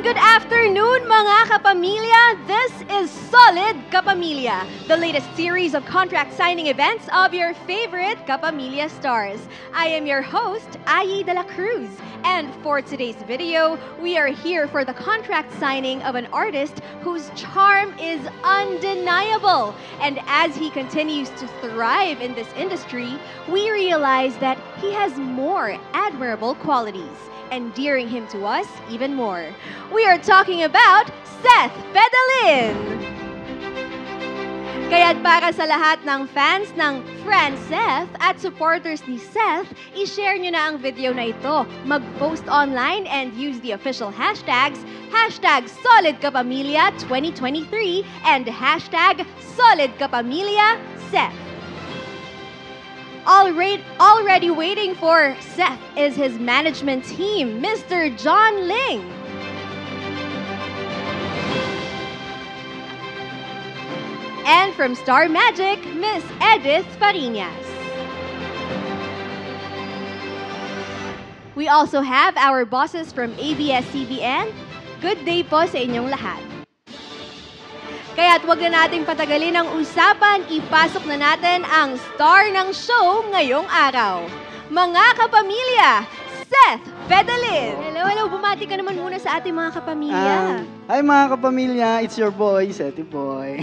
good afternoon mga kapamilya! This is Solid Kapamilya, the latest series of contract signing events of your favorite Kapamilya stars. I am your host, Ayi de la Cruz, and for today's video, we are here for the contract signing of an artist whose charm is undeniable. And as he continues to thrive in this industry, we realize that he has more admirable qualities, endearing him to us even more. We are talking about Seth Fedalin! Kaya't para sa lahat ng fans ng Friend Seth at supporters ni Seth, i-share nyo na ang video na ito, mag-post online and use the official hashtags, #SolidKapamilya2023 and #SolidKapamilyaSeth. Already waiting for Seth is his management team, Mr. John Ling. And from Star Magic, Miss Edith Fariñas. We also have our bosses from ABS-CBN. Good day po sa inyong lahat. Kaya't wag na nating patagalin ang usapan, ipasok na natin ang star ng show ngayong araw. Mga kapamilya, Seth Fedalin! Hello, bumati ka naman muna sa ating mga kapamilya. Hi mga kapamilya, it's your boy, Sethy Boy.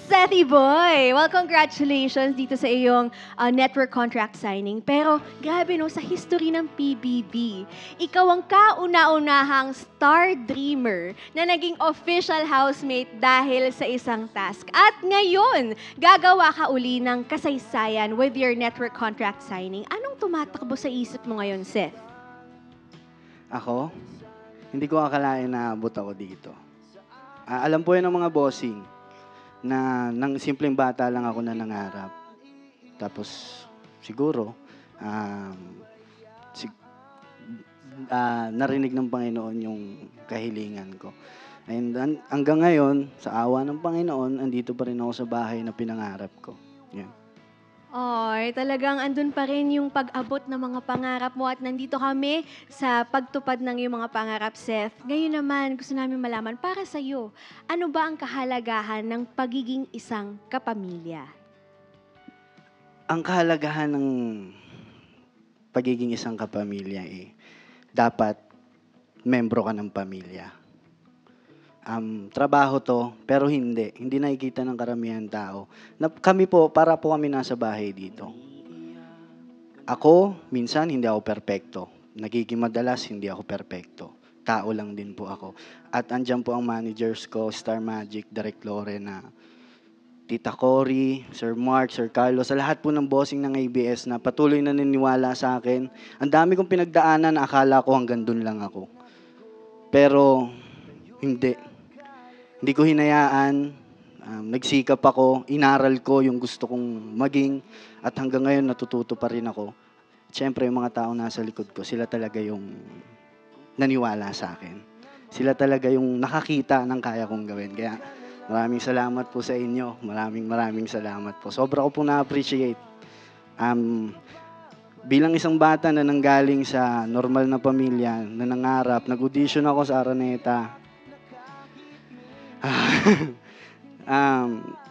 Sethy Boy! Well, congratulations dito sa iyong network contract signing. Pero grabe no, sa history ng PBB, ikaw ang kauna-unahang star dreamer na naging official housemate dahil sa isang task. At ngayon, gagawa ka uli ng kasaysayan with your network contract signing. Anong tumatakbo sa isip mo ngayon, Seth? Ako? Hindi ko akalain na abot ako dito. Alam po yan ng mga bossing na nang simpleng bata lang ako na nangarap. Tapos siguro narinig ng Panginoon yung kahilingan ko. And hanggang ngayon, sa awa ng Panginoon, andito pa rin ako sa bahay na pinangarap ko. Yan. Ay, talagang andun pa rin yung pag-abot ng mga pangarap mo at nandito kami sa pagtupad ng iyong mga pangarap, Seth. Ngayon naman, gusto namin malaman, para sa'yo, ano ba ang kahalagahan ng pagiging isang kapamilya? Ang kahalagahan ng pagiging isang kapamilya dapat membro ka ng pamilya. Trabaho to, pero hindi nakikita ng karamihan tao. Kami po, para po kami nasa bahay dito. Ako, minsan, hindi ako perpekto. Nagiging madalas, hindi ako perpekto. Tao lang din po ako. At andyan po ang managers ko, Star Magic, Direct Lorena, Tita Cory, Sir Mark, Sir Carlos, sa lahat po ng bossing ng ABS na patuloy na niniwala sa akin. Ang dami kong pinagdaanan, akala ko hanggang dun lang ako. Pero, Hindi ko hinayaan, nagsikap ako, inaral ko yung gusto kong maging, at hanggang ngayon natututo pa rin ako. At syempre, yung mga taong nasa likod ko, sila talaga yung naniwala sa akin. Sila talaga yung nakakita ng kaya kong gawin. Kaya maraming salamat po sa inyo. Maraming salamat po. Sobra ko pong na-appreciate. Bilang isang bata na nanggaling sa normal na pamilya, na nangarap, nag-audition ako sa Araneta.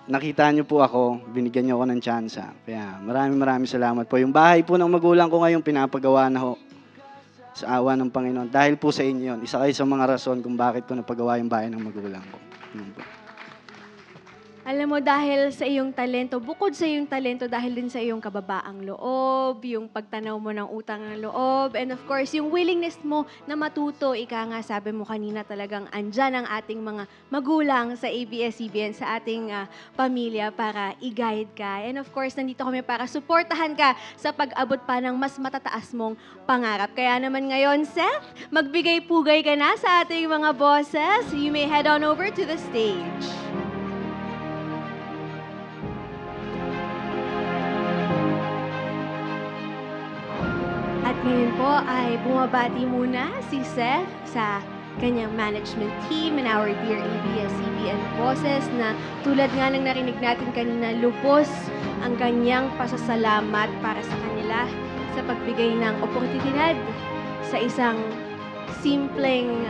Nakita niyo po ako, binigyan niyo ako ng tsansa. Kaya maraming salamat po. Yung bahay po ng magulang ko ngayon, pinapagawa na ho sa awa ng Panginoon. Dahil po sa inyo yun. Isa kayo sa mga rason kung bakit ko napagawa yung bahay ng magulang ko. Alam mo, dahil sa iyong talento, bukod sa iyong talento, dahil din sa iyong kababaang loob, yung pagtanaw mo ng utang ng loob, and of course, yung willingness mo na matuto, ika nga, sabi mo kanina talagang andyan ang ating mga magulang sa ABS-CBN, sa ating pamilya para i-guide ka. And of course, nandito kami para suportahan ka sa pag-abot pa ng mas matataas mong pangarap. Kaya naman ngayon, Seth, magbigay-pugay ka na sa ating mga bosses. You may head on over to the stage. At ngayon po ay bumabati muna si Seth sa kanyang management team and our dear ABS-CBN bosses na tulad nga ng narinig natin kanina, lubos ang kanyang pasasalamat para sa kanila sa pagbigay ng oportunidad sa isang simpleng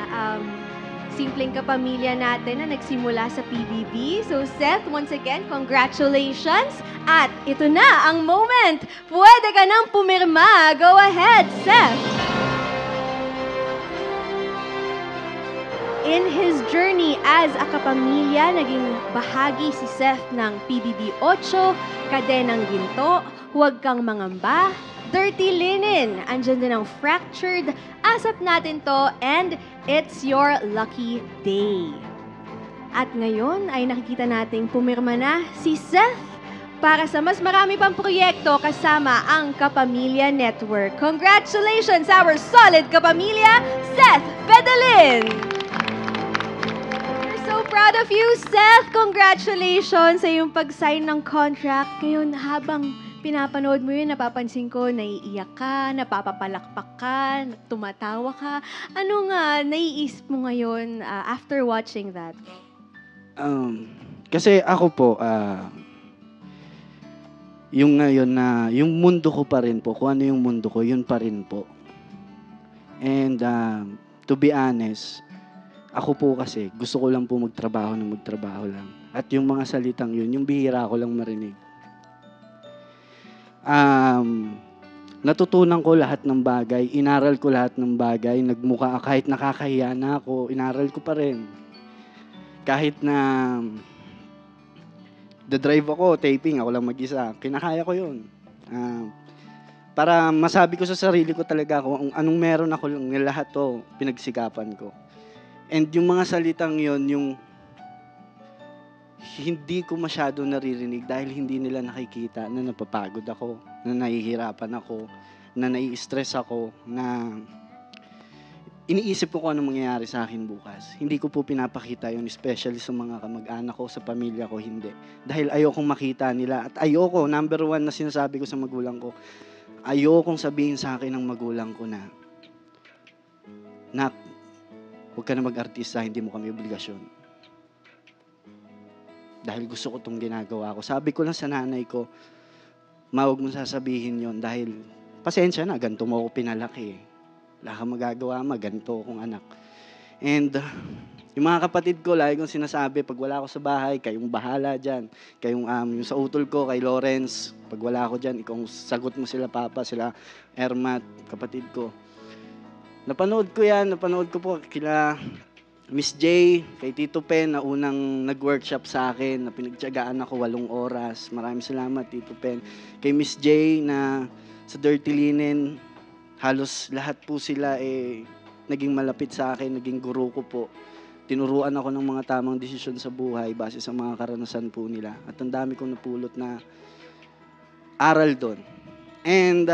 kapamilya natin na nagsimula sa PBB. So Seth, once again, congratulations! At ito na ang moment! Pwede ka nang pumirma! Go ahead, Seth! In his journey as a kapamilya, naging bahagi si Seth ng PBB 8, Kadenang Ginto, Huwag Kang Mangamba, Dirty Linen, andyan din ang Fractured, Asap Natin To, and It's Your Lucky Day. At ngayon ay nakikita nating pumirma na si Seth para sa mas marami pang proyekto kasama ang Kapamilya Network. Congratulations, our solid kapamilya, Seth Fedelin! We're so proud of you, Seth! Congratulations sa iyong pag-sign ng contract. Ngayon, habang pinapanood mo yun, napapansin ko, naiiyak ka, napapapalakpak ka, tumatawa ka. Ano nga naiisip mo ngayon after watching that? Kasi ako po, yung ngayon na, yung mundo ko pa rin po, kung ano yung mundo ko, yun pa rin po. And to be honest, ako po kasi, gusto ko lang po magtrabaho lang. At yung mga salitang yun, yung bihira ko lang marinig. Natutunan ko lahat ng bagay, inaral ko lahat ng bagay, nagmukha, kahit nakakahiya na ako, inaral ko pa rin. Kahit na drive ako, taping, ako lang mag-isa, kinakaya ko yun. Para masabi ko sa sarili ko talaga kung anong meron ako lang, lahat to, pinagsikapan ko. And yung mga salitang yun, yung hindi ko masyado naririnig dahil hindi nila nakikita na napapagod ako, na nahihirapan ako, na nai-stress ako, na iniisip ko kung ano mangyayari sa akin bukas. Hindi ko po pinapakita yun, especially sa mga kamag-anak ko, sa pamilya ko, hindi. Dahil ayokong makita nila. At ayoko, number one na sinasabi ko sa magulang ko, ayokong sabihin sa akin ng magulang ko na, Nak, huwag ka na mag-artista, hindi mo kami obligasyon. Dahil gusto ko itong ginagawa ko. Sabi ko lang sa nanay ko, huwag mo sasabihin yon dahil pasensya na, ganito mo ako pinalaki. Wala kang magagawa, ganito akong anak. And yung mga kapatid ko, lagi kong sinasabi, pag wala ako sa bahay, kayong bahala dyan. Kayong, yung sa utol ko, kay Lawrence, pag wala ako dyan, ikaw sagot mo sila Papa, sila Ermat, kapatid ko. Napanood ko po kila Miss J, kay Tito Pen na unang nag-workshop sa akin, na pinagtiyagaan ako 8 oras. Maraming salamat, Tito Pen. Kay Miss J na sa Dirty Linen, halos lahat po sila naging malapit sa akin, naging guro ko po. Tinuruan ako ng mga tamang desisyon sa buhay base sa mga karanasan po nila. At ang dami kong napulot na aral doon. And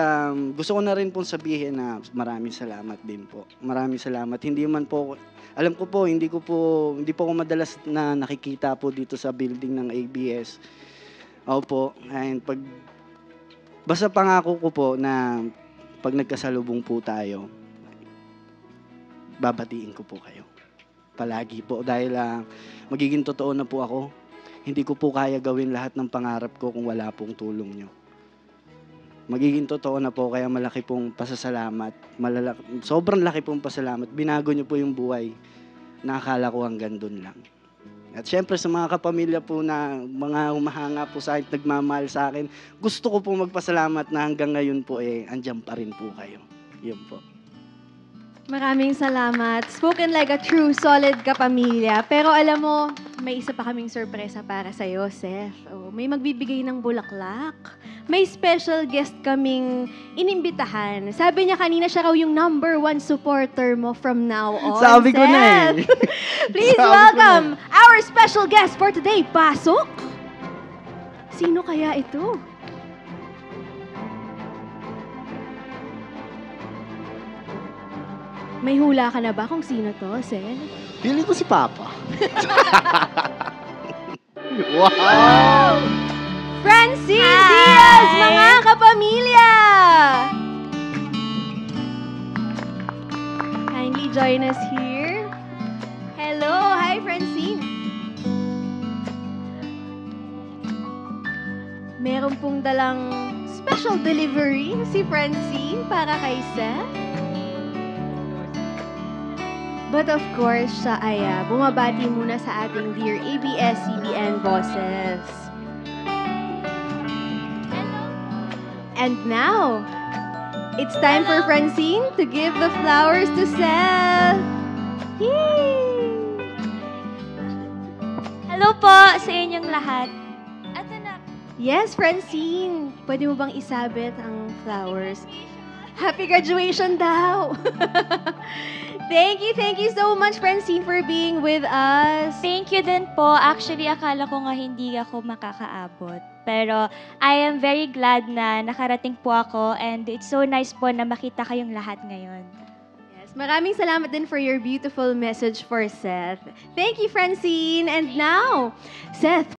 gusto ko na rin pong sabihin na maraming salamat din po. Maraming salamat. Hindi man po, alam ko po, hindi po ako madalas na nakikita po dito sa building ng ABS. Opo. And basta pangako ko po na pag nagkasalubong po tayo, babatiin ko po kayo. Palagi po. Dahil magiging totoo na po ako. Hindi ko po kaya gawin lahat ng pangarap ko kung wala pong tulong nyo. Magiging totoo na po, kaya malaki pong pasasalamat. Sobrang laki pong pasalamat. Binago niyo po yung buhay. Nakakala ko hanggang dun lang. At syempre sa mga kapamilya po na mga humahanga po sa akin, nagmamahal sa akin, gusto ko pong magpasalamat na hanggang ngayon po andyan pa rin po kayo. Yun po. Maraming salamat. Spoken like a true, solid kapamilya. Pero alam mo, may isa pa kaming sorpresa para sa'yo, Seth. May magbibigay ng bulaklak. May special guest kaming inimbitahan. Sabi niya kanina siya raw yung #1 supporter mo from now on, Sabi ko na Please welcome our special guest for today. Pasok! Sino kaya ito? May hula ka na ba kung sino to, Seth? Feeling ko si Papa. Wow! Francine Diaz, mga kapamilya! Kindly join us here. Hello! Hi, Francine! Meron pong dalang special delivery si Francine para kay Seth. But of course, siya ay bumabati muna sa ating dear ABS-CBN bosses. And now, it's time for Francine to give the flowers to Seth. Yay! Hello po sa inyong lahat. Ito na. Yes, Francine. Pwede mo bang isabit ang flowers? Happy graduation daw! Thank you so much, Francine, for being with us. Thank you din po. Actually, akala ko nga hindi ako makakaabot. Pero I am very glad na nakarating po ako and it's so nice po na makita kayong lahat ngayon. Yes, maraming salamat din for your beautiful message for Seth. Thank you, Francine. And now, Seth,